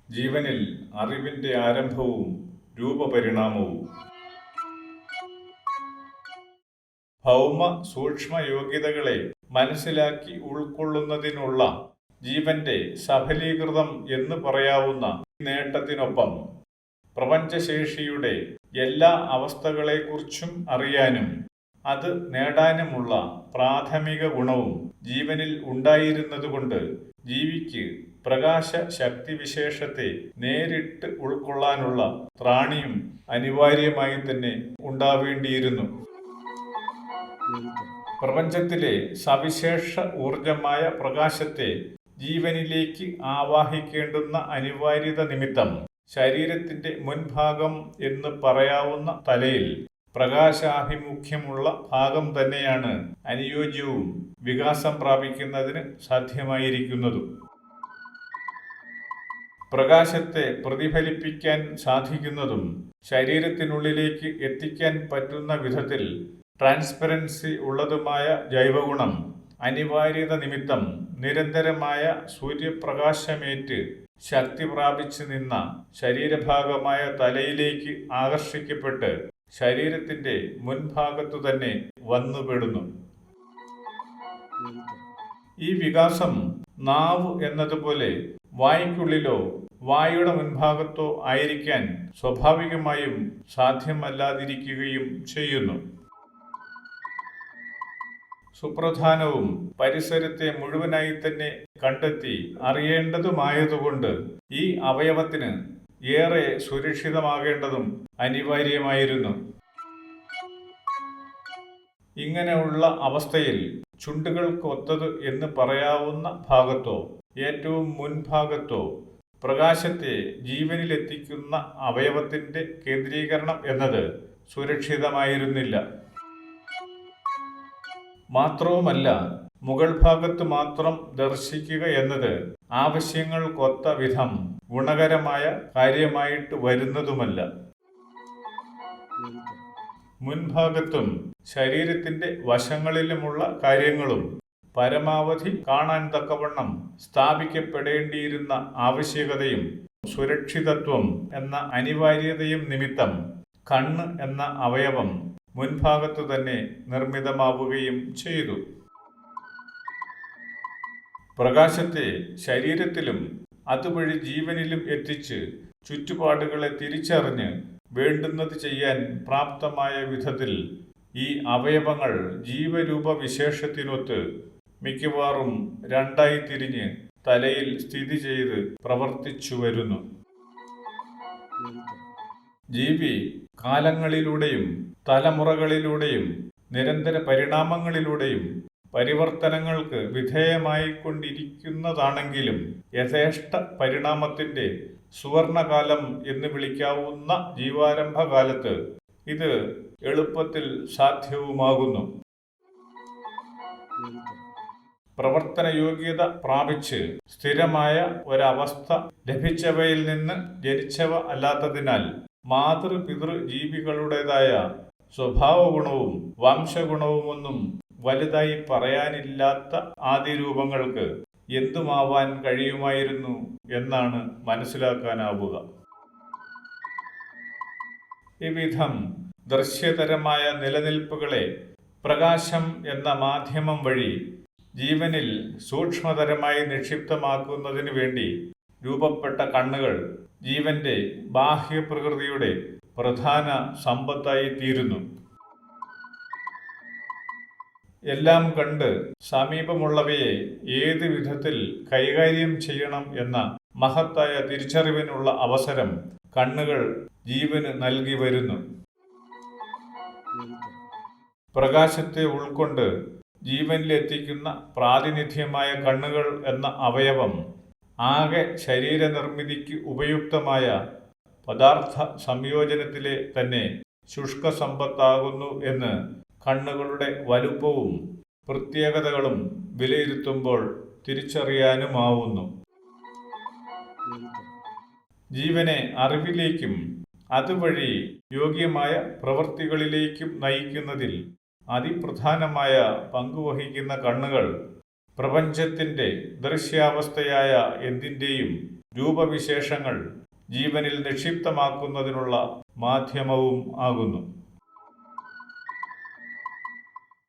ജീവനിൽ അറിവിൻ്റെ ആരംഭവും രൂപപരിണാമവും. ഭൗമ സൂക്ഷ്മ യോഗ്യതകളെ മനസ്സിലാക്കി ഉൾക്കൊള്ളുന്നതിനുള്ള ജീവന്റെ സഫലീകൃതം എന്ന് പറയാവുന്ന നേട്ടത്തിനൊപ്പം പ്രപഞ്ചശേഷിയുടെ എല്ലാ അവസ്ഥകളെക്കുറിച്ചും അറിയാനും അത് നേടാനുമുള്ള പ്രാഥമിക ഗുണവും ജീവനിൽ ഉണ്ടായിരുന്നതുകൊണ്ട് ജീവിക്ക് പ്രകാശ ശക്തിവിശേഷത്തെ നേരിട്ട് ഉൾക്കൊള്ളാനുള്ള ത്രാണിയും അനിവാര്യമായി തന്നെ ഉണ്ടാവേണ്ടിയിരുന്നു. പ്രപഞ്ചത്തിലെ സവിശേഷ ഊർജമായ പ്രകാശത്തെ ജീവനിലേക്ക് ആവാഹിക്കേണ്ടുന്ന അനിവാര്യത നിമിത്തം ശരീരത്തിന്റെ മുൻഭാഗം എന്ന് പറയാവുന്ന തലയിൽ പ്രകാശാഭിമുഖ്യമുള്ള ഭാഗം തന്നെയാണ് അനുയോജ്യവും വികാസം പ്രാപിക്കുന്നതിന് സാധ്യമായിരിക്കുന്നതും. പ്രകാശത്തെ പ്രതിഫലിപ്പിക്കാൻ സാധിക്കുന്നതും ശരീരത്തിനുള്ളിലേക്ക് എത്തിക്കാൻ പറ്റുന്ന വിധത്തിൽ ട്രാൻസ്പെറൻസി ഉള്ളതുമായ ജൈവഗുണം അനിവാര്യത നിമിത്തം നിരന്തരമായ സൂര്യപ്രകാശമേറ്റ് ശക്തി പ്രാപിച്ചു നിന്ന ശരീരഭാഗമായ തലയിലേക്ക് ആകർഷിക്കപ്പെട്ട് ശരീരത്തിന്റെ മുൻഭാഗത്തു തന്നെ വന്നുപെടുന്നു. ഈ വികാസം നാവ് എന്നതുപോലെ വായ്ക്കുള്ളിലോ വായുടെ മുൻഭാഗത്തോ ആയിരിക്കാൻ സ്വാഭാവികമായും സാധ്യമല്ലാതിരിക്കുകയും ചെയ്യുന്നു. സുപ്രധാനവും പരിസരത്തെ മുഴുവനായി തന്നെ കണ്ടെത്തി അറിയേണ്ടതുമായതുകൊണ്ട് ഈ അവയവത്തിന് ഏറെ സുരക്ഷിതമാകേണ്ടതും അനിവാര്യമായിരുന്നു. ഇങ്ങനെയുള്ള അവസ്ഥയിൽ ചുണ്ടുകൾക്കൊത്തത് എന്ന് പറയാവുന്ന ഭാഗത്തോ ഏറ്റവും മുൻഭാഗത്തോ പ്രകാശത്തെ ജീവനിലെത്തിക്കുന്ന അവയവത്തിന്റെ കേന്ദ്രീകരണം എന്നത് സുരക്ഷിതമായിരുന്നില്ല. മാത്രവുമല്ല, മുകൾ ഭാഗത്ത് മാത്രം ദർശിക്കുക എന്നത് ആവശ്യങ്ങൾക്കൊത്ത വിധം ഗുണകരമായ കാര്യമായിട്ട് വരുന്നതുമല്ല. മുൻഭാഗത്തും ശരീരത്തിന്റെ വശങ്ങളിലുമുള്ള കാര്യങ്ങളും പരമാവധി കാണാൻ തക്കവണ്ണം സ്ഥാപിക്കപ്പെടേണ്ടിയിരുന്ന ആവശ്യകതയും സുരക്ഷിതത്വം എന്ന അനിവാര്യതയും നിമിത്തം കണ്ണ് എന്ന അവയവം മുൻഭാഗത്തു തന്നെ നിർമ്മിതമാവുകയും ചെയ്തു. പ്രകാശത്തെ ശരീരത്തിലും അതുവഴി ജീവനിലും എത്തിച്ച് ചുറ്റുപാടുകളെ തിരിച്ചറിഞ്ഞ് വേണ്ടുന്നത് ചെയ്യാൻ പ്രാപ്തമായ വിധത്തിൽ ഈ അവയവങ്ങൾ ജീവരൂപ വിശേഷത്തിനൊത്ത് മിക്കവാറും രണ്ടായി തിരിഞ്ഞ് തലയിൽ സ്ഥിതി ചെയ്ത് പ്രവർത്തിച്ചു വരുന്നു. ജീവി കാലങ്ങളിലൂടെയും തലമുറകളിലൂടെയും നിരന്തര പരിണാമങ്ങളിലൂടെയും പരിവർത്തനങ്ങൾക്ക് വിധേയമായിക്കൊണ്ടിരിക്കുന്നതാണെങ്കിലും യഥേഷ്ട പരിണാമത്തിന്റെ സുവർണകാലം എന്ന് വിളിക്കാവുന്ന ജീവാരംഭകാലത്ത് ഇത് എളുപ്പത്തിൽ സാധ്യവുമാകുന്നു. പ്രവർത്തനയോഗ്യത പ്രാപിച്ച് സ്ഥിരമായ ഒരവസ്ഥ ലഭിച്ചവയിൽ നിന്ന് ജനിച്ചവ അല്ലാത്തതിനാൽ മാതൃപിതൃ ജീവികളുടേതായ സ്വഭാവഗുണവും വംശഗുണവുമൊന്നും വലുതായി പറയാനില്ലാത്ത ആദിരൂപങ്ങൾക്ക് എന്തുമാവാൻ കഴിയുമായിരുന്നു എന്നാണ് മനസ്സിലാക്കാനാവുക. ഇവിധം ദൃശ്യതരമായ നിലനിൽപ്പുകളെ പ്രകാശം എന്ന മാധ്യമം വഴി ജീവനിൽ സൂക്ഷ്മതരമായി നിക്ഷിപ്തമാക്കുന്നതിനു വേണ്ടി രൂപപ്പെട്ട കണ്ണുകൾ ജീവന്റെ ബാഹ്യപ്രകൃതിയുടെ പ്രധാന സമ്പത്തായി തീരുന്നു. എല്ലാം കണ്ട് സമീപമുള്ളവയെ ഏത് വിധത്തിൽ കൈകാര്യം ചെയ്യണം എന്ന മഹത്തായ തിരിച്ചറിവിനുള്ള അവസരം കണ്ണുകൾ ജീവന് നൽകി വരുന്നു. പ്രകാശത്തെ ഉൾക്കൊണ്ട് ജീവനിലെത്തിക്കുന്ന പ്രാതിനിധ്യമായ കണ്ണുകൾ എന്ന അവയവം ആകെ ശരീരനിർമ്മിതിക്ക് ഉപയുക്തമായ പദാർത്ഥ സംയോജനത്തിലെ തന്നെ ശുഷ്കസമ്പത്താകുന്നു എന്ന് കണ്ണുകളുടെ വലുപ്പവും പ്രത്യേകതകളും വിലയിരുത്തുമ്പോൾ തിരിച്ചറിയാനുമാവുന്നു. ജീവനെ അറിവിലേക്കും അതുവഴി യോഗ്യമായ പ്രവൃത്തികളിലേക്കും നയിക്കുന്നതിൽ അതിപ്രധാനമായ പങ്കുവഹിക്കുന്ന കണ്ണുകൾ പ്രപഞ്ചത്തിന്റെ ദൃശ്യാവസ്ഥയായ എന്തിൻ്റെയും രൂപവിശേഷങ്ങൾ ജീവനിൽ നിക്ഷിപ്തമാക്കുന്നതിനുള്ള മാധ്യമവും ആകുന്നു.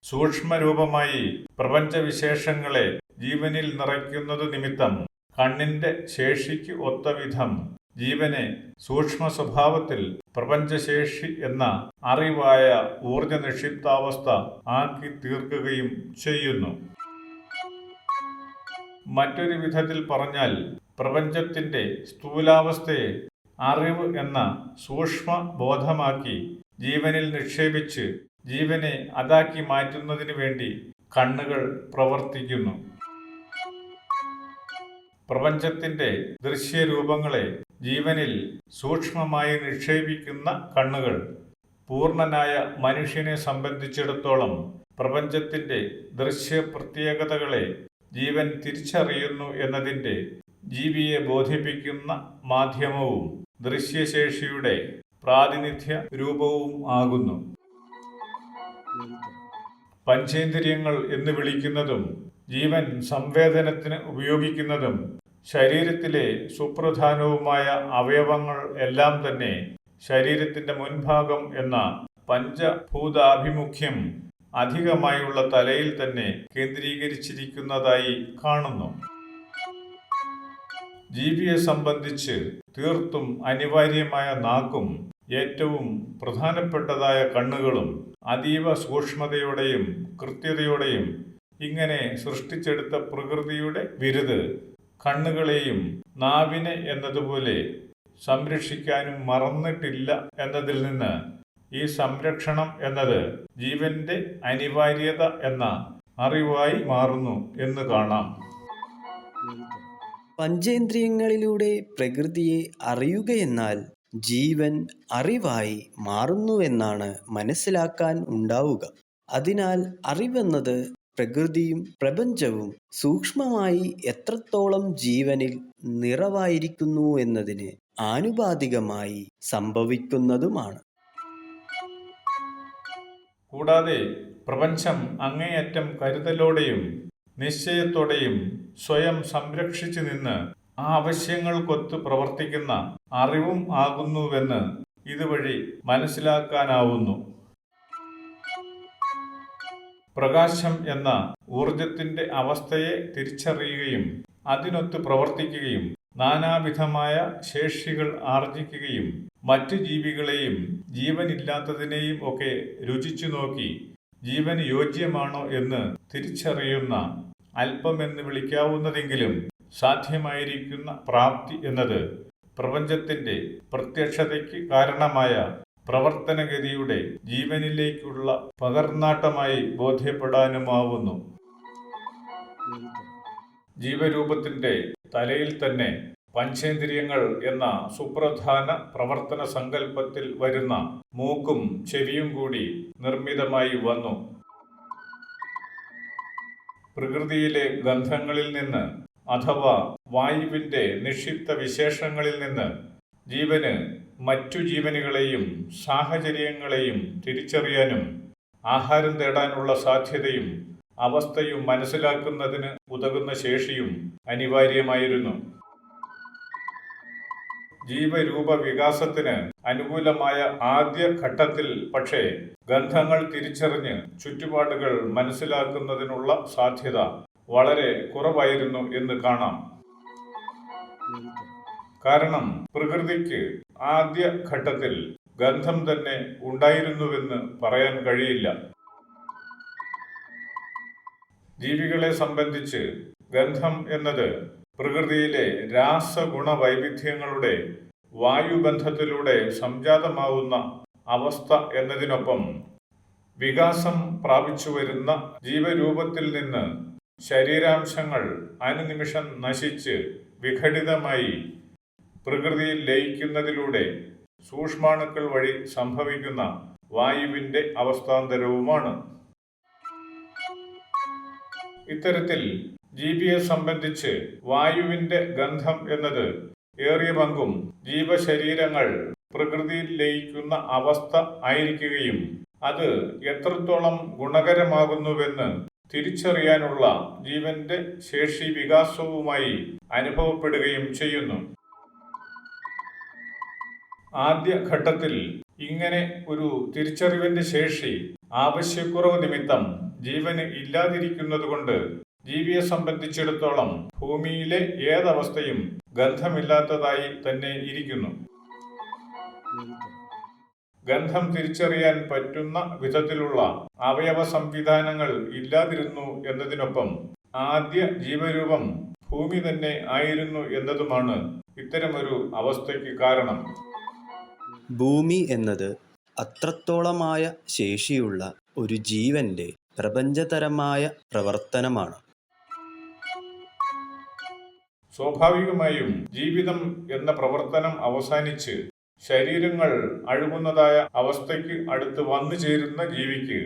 സൂക്ഷ്മരൂപമായി പ്രപഞ്ചവിശേഷങ്ങളെ ജീവനിൽ നിറയ്ക്കുന്നതു നിമിത്തം കണ്ണിന്റെ ശേഷിക്ക് ഒത്തവിധം ജീവനെ സൂക്ഷ്മ സ്വഭാവത്തിൽ പ്രപഞ്ചശേഷി എന്ന അറിവായ ഊർജ നിക്ഷിപ്താവസ്ഥ ആക്കി തീർക്കുകയും ചെയ്യുന്നു. മറ്റൊരു വിധത്തിൽ പറഞ്ഞാൽ പ്രപഞ്ചത്തിന്റെ സ്ഥൂലാവസ്ഥയെ അറിവ് എന്ന സൂക്ഷ്മ ബോധമാക്കി ജീവനിൽ നിക്ഷേപിച്ച് ജീവനെ അതാക്കി മാറ്റുന്നതിനു വേണ്ടി കണ്ണുകൾ പ്രവർത്തിക്കുന്നു. പ്രപഞ്ചത്തിന്റെ ദൃശ്യരൂപങ്ങളെ ജീവനിൽ സൂക്ഷ്മമായി നിക്ഷേപിക്കുന്ന കണ്ണുകൾ പൂർണ്ണനായ മനുഷ്യനെ സംബന്ധിച്ചിടത്തോളം പ്രപഞ്ചത്തിന്റെ ദൃശ്യ പ്രത്യേകതകളെ ജീവൻ തിരിച്ചറിയുന്നു എന്നതിൻ്റെ ജീവിയെ ബോധിപ്പിക്കുന്ന മാധ്യമവും ദൃശ്യശേഷിയുടെ പ്രാതിനിധ്യ രൂപവും ആകുന്നു. പഞ്ചേന്ദ്രിയങ്ങൾ എന്ന് വിളിക്കുന്നതും ജീവൻ സംവേദനത്തിന് ഉപയോഗിക്കുന്നതും ശരീരത്തിലെ സുപ്രധാനവുമായ അവയവങ്ങൾ എല്ലാം തന്നെ ശരീരത്തിന്റെ മുൻഭാഗം എന്ന പഞ്ചഭൂതാഭിമുഖ്യം അധികമായുള്ള തലയിൽ തന്നെ കേന്ദ്രീകരിച്ചിരിക്കുന്നതായി കാണുന്നു. ജീവിയെ സംബന്ധിച്ച് തീർത്തും അനിവാര്യമായ നാക്കും ഏറ്റവും പ്രധാനപ്പെട്ടതായ കണ്ണുകളും അതീവ സൂക്ഷ്മതയോടെയും കൃത്യതയോടെയും ഇങ്ങനെ സൃഷ്ടിച്ചെടുത്ത പ്രകൃതിയുടെ വിരുത് കണ്ണുകളെയും നാവിനെ എന്നതുപോലെ സംരക്ഷിക്കാനും മറന്നിട്ടില്ല എന്നതിൽ നിന്ന് ഈ സംരക്ഷണം എന്നത് ജീവന്റെ അനിവാര്യത എന്ന അറിവായി മാറുന്നു എന്ന് കാണാം. പഞ്ചേന്ദ്രിയങ്ങളിലൂടെ പ്രകൃതിയെ അറിയുകയെന്നാൽ ജീവൻ അറിവായി മാറുന്നുവെന്നാണ് മനസ്സിലാക്കാൻ ഉണ്ടാവുക. അതിനാൽ അറിവെന്നത് പ്രകൃതിയും പ്രപഞ്ചവും സൂക്ഷ്മമായി എത്രത്തോളം ജീവനിൽ നിറവായിരിക്കുന്നു എന്നതിന് ആനുപാതികമായി സംഭവിക്കുന്നതുമാണ്. കൂടാതെ പ്രപഞ്ചം അങ്ങേയറ്റം കരുതലോടെയും നിശ്ചയത്തോടെയും സ്വയം സംരക്ഷിച്ചു നിന്ന് ആവശ്യങ്ങൾക്കൊത്ത് പ്രവർത്തിക്കുന്ന അറിവും ആകുന്നുവെന്ന് ഇതുവഴി മനസ്സിലാക്കാനാവുന്നു. പ്രകാശം എന്ന ഊർജത്തിന്റെ അവസ്ഥയെ തിരിച്ചറിയുകയും അതിനൊത്ത് പ്രവർത്തിക്കുകയും നാനാവിധമായ ശേഷികൾ ആർജിക്കുകയും മറ്റു ജീവികളെയും ജീവനില്ലാത്തതിനെയും ഒക്കെ രുചിച്ചു നോക്കി ജീവന് യോജ്യമാണോ എന്ന് തിരിച്ചറിയുന്ന അല്പമെന്ന് വിളിക്കാവുന്നതെങ്കിലും സാധ്യമായിരിക്കുന്ന പ്രാപ്തി എന്നത് പ്രപഞ്ചത്തിന്റെ പ്രത്യക്ഷതയ്ക്ക് കാരണമായ പ്രവർത്തനഗതിയുടെ ജീവനിലേക്കുള്ള പകർന്നാട്ടമായി ബോധ്യപ്പെടാനുമാവുന്നു. ജീവരൂപത്തിന്റെ തലയിൽ തന്നെ പഞ്ചേന്ദ്രിയങ്ങൾ എന്ന സുപ്രധാന പ്രവർത്തന സങ്കല്പത്തിൽ വരുന്ന മൂക്കും ചെവിയും കൂടി നിർമ്മിതമായി വന്നു. പ്രകൃതിയിലെ ഗന്ധങ്ങളിൽ നിന്ന് അഥവാ വായുവിന്റെ നിക്ഷിപ്ത വിശേഷങ്ങളിൽ നിന്ന് ജീവന് മറ്റു ജീവനുകളെയും സാഹചര്യങ്ങളെയും തിരിച്ചറിയാനും ആഹാരം തേടാനുള്ള സാധ്യതയും അവസ്ഥയും മനസ്സിലാക്കുന്നതിന് ഉതകുന്ന ശേഷിയും അനിവാര്യമായിരുന്നു. ജീവരൂപ വികാസത്തിന് അനുകൂലമായ ആദ്യ ഘട്ടത്തിൽ പക്ഷേ ഗന്ധങ്ങൾ തിരിച്ചറിഞ്ഞ് ചുറ്റുപാടുകൾ മനസ്സിലാക്കുന്നതിനുള്ള സാധ്യത വളരെ കുറവായിരുന്നു എന്ന് കാണാം. കാരണം പ്രകൃതിക്ക് ആദ്യ ഘട്ടത്തിൽ ഗന്ധം തന്നെ ഉണ്ടായിരുന്നുവെന്ന് പറയാൻ കഴിയില്ല. ജീവികളെ സംബന്ധിച്ച് ഗന്ധം എന്നത് പ്രകൃതിയിലെ രാസഗുണ വൈവിധ്യങ്ങളുടെ വായുബന്ധത്തിലൂടെ സംജാതമാവുന്ന അവസ്ഥ എന്നതിനൊപ്പം വികാസം പ്രാപിച്ചു വരുന്ന ജീവരൂപത്തിൽ നിന്ന് ശരീരാംശങ്ങൾ അനുനിമിഷം നശിച്ച് വിഘടിതമായി പ്രകൃതിയിൽ ലയിക്കുന്നതിലൂടെ സൂക്ഷ്മാണുക്കൾ വഴി സംഭവിക്കുന്ന വായുവിന്റെ അവസ്ഥാന്തരവുമാണ്. ഇത്തരത്തിൽ ജീവിയെ സംബന്ധിച്ച് വായുവിന്റെ ഗന്ധം എന്നത് ഏറിയ പങ്കും ജീവശരീരങ്ങൾ പ്രകൃതിയിൽ ലയിക്കുന്ന അവസ്ഥ ആയിരിക്കുകയും അത് എത്രത്തോളം ഗുണകരമാകുന്നുവെന്ന് തിരിച്ചറിയാനുള്ള ജീവന്റെ ശേഷി വികാസവുമായി അനുഭവപ്പെടുകയും ചെയ്യുന്നു. ആദ്യ ഘട്ടത്തിൽ ഇങ്ങനെ ഒരു തിരിച്ചറിവിന്റെ ശേഷി ആവശ്യക്കുറവ് നിമിത്തം ജീവന് ഇല്ലാതിരിക്കുന്നതുകൊണ്ട് ജീവിയെ സംബന്ധിച്ചിടത്തോളം ഭൂമിയിലെ ഏതവസ്ഥയും ഗന്ധമില്ലാത്തതായി തന്നെ ഇരിക്കുന്നു. ഗന്ധം തിരിച്ചറിയാൻ പറ്റുന്ന വിധത്തിലുള്ള അവയവ സംവിധാനങ്ങൾ ഇല്ലാതിരുന്നു എന്നതിനൊപ്പം ആദ്യ ജീവരൂപം ഭൂമി തന്നെ ആയിരുന്നു എന്നതുമാണ് ഇത്തരമൊരു അവസ്ഥയ്ക്ക് കാരണം. ഭൂമി എന്നത് അത്രത്തോളമായ ശേഷിയുള്ള ഒരു ജീവന്റെ പ്രപഞ്ചതരമായ പ്രവർത്തനമാണ്. സ്വാഭാവികമായും ജീവിതം എന്ന പ്രവർത്തനം അവസാനിച്ച് ശരീരങ്ങൾ അഴുകുന്നതായ അവസ്ഥയ്ക്ക് അടുത്ത് വന്നു ചേരുന്ന ജീവിക്ക്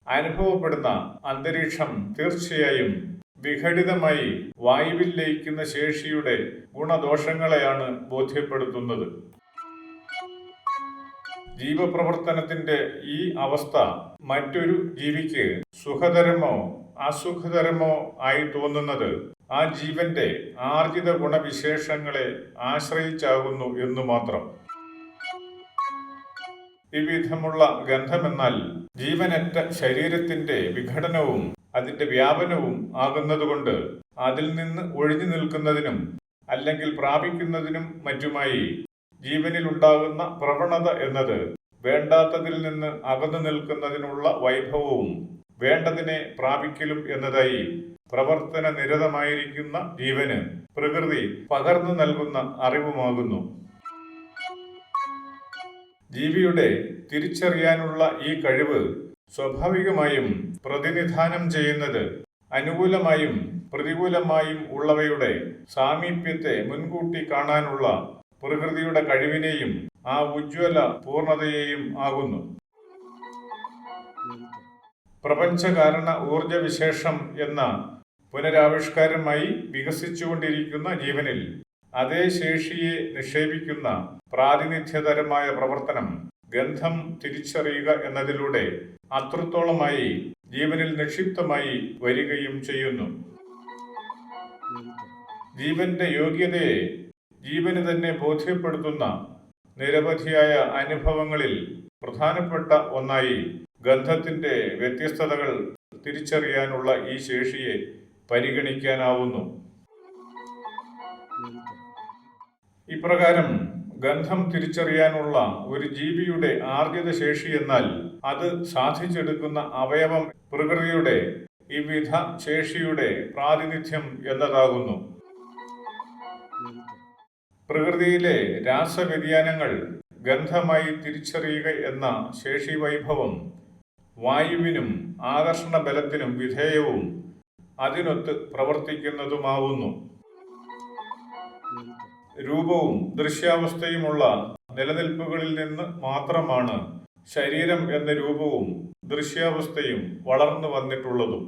അനുഭവപ്പെടുന്ന അന്തരീക്ഷം തീർച്ചയായും വിഘടിതമായി വായുവിൽ ലയിക്കുന്ന ശേഷിയുടെ ഗുണദോഷങ്ങളെയാണ് ബോധ്യപ്പെടുത്തുന്നത്. ജീവപ്രവർത്തനത്തിന്റെ ഈ അവസ്ഥ മറ്റൊരു ജീവിക്ക് സുഖകരമോ അസുഖകരമോ ആയി തോന്നുന്നത് ആ ജീവന്റെ ആർജിത ഗുണവിശേഷങ്ങളെ ആശ്രയിച്ചാകുന്നു എന്നു മാത്രം. വിവിധമുള്ള ഗന്ധമെന്നാൽ ജീവനറ്റ ശരീരത്തിന്റെ വിഘടനവും അതിന്റെ വ്യാപനവും ആകുന്നതുകൊണ്ട് അതിൽ നിന്ന് ഒഴിഞ്ഞു നിൽക്കുന്നതിനും അല്ലെങ്കിൽ പ്രാപിക്കുന്നതിനും മറ്റുമായി ജീവനിലുണ്ടാകുന്ന പ്രവണത എന്നത് വേണ്ടാത്തതിൽ നിന്ന് അകന്നു നിൽക്കുന്നതിനുള്ള വൈഭവവും വേണ്ടതിനെ പ്രാപിക്കലും എന്നതായി പ്രവർത്തന നിരതമായിരിക്കുന്ന ജീവന് പ്രകൃതി പകർന്നു നൽകുന്ന അറിവുമാകുന്നു. ജീവിയുടെ തിരിച്ചറിയാനുള്ള ഈ കഴിവ് സ്വാഭാവികമായും പ്രതിനിധാനം ചെയ്യുന്നത് അനുകൂലമായും പ്രതികൂലമായും ഉള്ളവയുടെ സാമീപ്യത്തെ മുൻകൂട്ടി കാണാനുള്ള പ്രകൃതിയുടെ കഴിവിനെയും ആ ഉജ്ജ്വല പൂർണ്ണതയെയും ആകുന്നു. പ്രപഞ്ചകാരണ ഊർജവിശേഷം എന്ന പുനരാവിഷ്കാരമായി വികസിച്ചുകൊണ്ടിരിക്കുന്ന ജീവനിൽ അതേ ശേഷിയെ നിക്ഷേപിക്കുന്ന പ്രാതിനിധ്യതരമായ പ്രവർത്തനം ഗന്ധം തിരിച്ചറിയുക എന്നതിലൂടെ അത്രത്തോളമായി ജീവനിൽ നിക്ഷിപ്തമായി വരികയും ചെയ്യുന്നു. ജീവന്റെ യോഗ്യതയെ ജീവന് തന്നെ ബോധ്യപ്പെടുത്തുന്ന നിരവധിയായ അനുഭവങ്ങളിൽ പ്രധാനപ്പെട്ട ഒന്നായി ഗന്ധത്തിന്റെ വ്യത്യസ്തതകൾ തിരിച്ചറിയാനുള്ള ഈ ശേഷിയെ പരിഗണിക്കാനാവുന്നു. ഇപ്രകാരം ഗന്ധം തിരിച്ചറിയാനുള്ള ഒരു ജീവിയുടെ ആർജിത ശേഷി എന്നാൽ അത് സാധിച്ചെടുക്കുന്ന അവയവം പ്രകൃതിയുടെ വിവിധ ശേഷിയുടെ പ്രാതിനിധ്യം എന്നതാകുന്നു. പ്രകൃതിയിലെ രാസവ്യതിയാനങ്ങൾ ഗന്ധമായി തിരിച്ചറിയുക എന്ന ശേഷി വൈഭവം വായുവിനും ആകർഷണ ബലത്തിനും വിധേയവും അതിനൊത്ത് പ്രവർത്തിക്കുന്നതുമാവുന്നു. രൂപവും ദൃശ്യാവസ്ഥയുമുള്ള നിലനിൽപ്പുകളിൽ നിന്ന് മാത്രമാണ് ശരീരം എന്ന രൂപവും ദൃശ്യാവസ്ഥയും വളർന്നു വന്നിട്ടുള്ളതും.